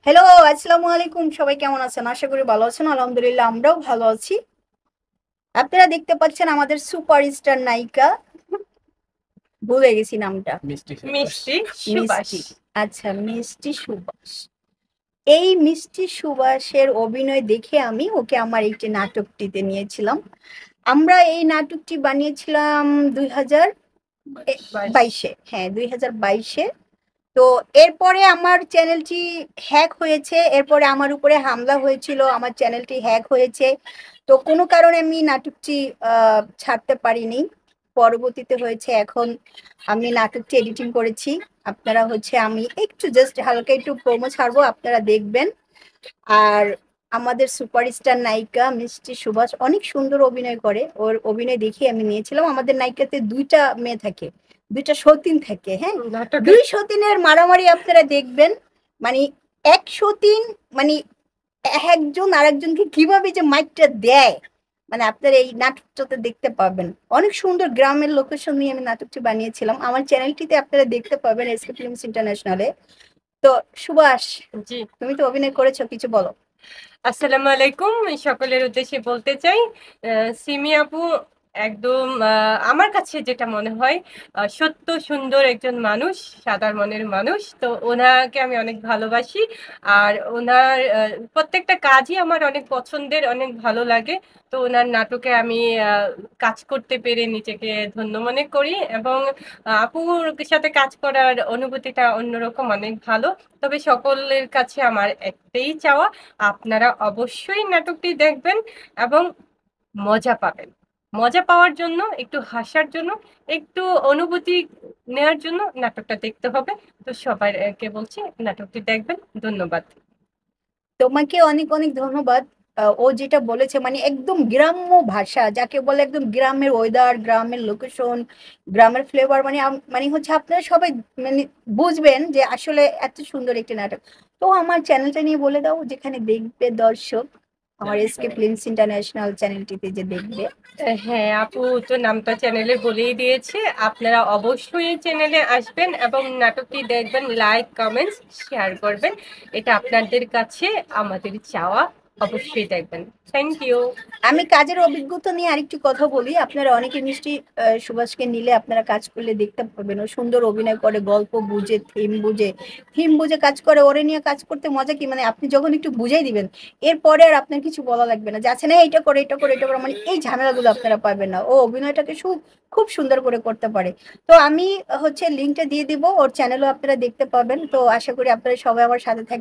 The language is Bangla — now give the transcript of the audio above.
হ্যালো, আসসালামু আলাইকুম। সবাই কেমন আছেন? আশা করি ভালো আছেন। আলহামদুলিল্লাহ আমরাও ভালো আছি। আপনারা দেখতে পাচ্ছেন আমাদের সুপারস্টার নায়িকা, ভুলে গেছি নামটা। মিষ্টি সুবাস। মিষ্টি। আচ্ছা, মিষ্টি সুভাষ। এই মিষ্টি সুভাষের অভিনয় দেখে আমি ওকে আমার একটি নাটকটিতে নিয়েছিলাম। আমরা এই নাটকটি বানিয়েছিলাম 2022-এ। হ্যাঁ, 2022-এ। তো এরপরে আমার চ্যানেলটি হ্যাক হয়েছে, এরপরে আমার উপরে হামলা হয়েছিল, আমার চ্যানেলটি হ্যাক হয়েছে। তো কোনো কারণে আমি নাটকটি ছাড়তে পারিনি। পরবর্তীতে হয়েছে এখন আমি নাটকটি এডিটিং করেছি। আপনারা আমি একটু জাস্ট হালকা একটু প্রোমো ছাড়বো, আপনারা দেখবেন। আর আমাদের সুপারস্টার নায়িকা মিষ্টি সুভাষ অনেক সুন্দর অভিনয় করে, ওর অভিনয় দেখে আমি নিয়েছিলাম। আমাদের নায়িকাতে দুইটা মেয়ে থাকে, দুইটা সতীন থাকে। হ্যাঁ, নাটকে দুই সতীনের মারামারি আপনারা দেখবেন। মানে এক সতীন, মানে একজন আরেকজনকে কিভাবে যে মাইকটা দেয়, মানে আপনারা এই নাটকটাতে দেখতে পাবেন। অনেক সুন্দর গ্রামের লোকেশন নিয়ে আমি নাটকটি বানিয়েছিলাম। আমার চ্যানেলটিতে আপনারা দেখতে পাবেন, এসকে ফিল্মস ইন্টারন্যাশনালে। তো সুভাষ, জি। তুমি তো অভিনয় করেছো, কিছু বলো। আসসালামু আলাইকুম। সকলের উদ্দেশ্যে বলতে চাই, সিমি আপু একদম আমার কাছে যেটা মনে হয় সত্য সুন্দর একজন মানুষ, সাদার মনের মানুষ। তো ওনাকে আমি অনেক ভালোবাসি। আর ওনার প্রত্যেকটা কাজই আমার অনেক পছন্দের, অনেক ভালো লাগে। তো ওনার নাটকে আমি কাজ করতে পেরে নিজেকে ধন্য মনে করি, এবং আপুর সাথে কাজ করার অনুভূতিটা অন্যরকম, অনেক ভালো। তবে সকলের কাছে আমার একটাই চাওয়া, আপনারা অবশ্যই নাটকটি দেখবেন এবং মজা পাবেন। মজা পাওয়ার জন্য, একটু হাসার জন্য, একটু অনুভূতি নেওয়ার জন্য নাটকটা দেখতে হবে। তো সবাইকে বলছি নাটকটি দেখবেন। ধন্যবাদ। তোমাকে অনেক অনেক ধন্যবাদ। ও যেটা বলেছে মানে একদম গ্রাম্য ভাষা, যাকে বলে একদম গ্রামের ওয়েদার, গ্রামের লোকেশন, গ্রামের ফ্লেভার, মানে মানে আপনারা সবাই মানে বুঝবেন যে আসলে এত সুন্দর একটি নাটক। তো আমার চ্যানেলটা নিয়ে বলে দাও, যেখানে দেখবে দর্শক আমার এসকে ফিল্মস ইন্টারন্যাশনাল চ্যানেলটিতে যে দেখবে। হ্যাঁ আপু তো নামটা চ্যানেলে বলেই দিয়েছে। আপনারা অবশ্যই এই চ্যানেলে আসবেন এবং নাটকটি দেখবেন, লাইক কমেন্টস শেয়ার করবেন। এটা আপনাদের কাছে আমাদের চাওয়া। অবশ্যই দেখবেন। Thank you. আমি কাজের অভিজ্ঞতা নিয়ে আরেকটু কথা বলি। আপনারা অনেকে মিষ্টি সুভাষকে নিলে আপনারা কাজ করলে দেখতে পাবেন, ও সুন্দর অভিনয় করে, গল্প বুঝে, থিম বুঝে কাজ করে। ওরে নিয়ে কাজ করতে মজা কি, মানে আপনি যখন একটু বুঝাই দিবেন, এরপরে আর আপনার কিছু বলা লাগবে না, যাচ্ছে না এটা করে এটা করে এটা করে, মানে এই ঝামেলাগুলো আপনারা পাবেন না। ও অভিনয়টাকে খুব সুন্দর করে করতে পারে। তো আমি লিঙ্কটা দিয়ে দিব, ওর চ্যানেলও আপনারা দেখতে পাবেন। তো আশা করি আপনারা সবাই আমার সাথে থাকবেন।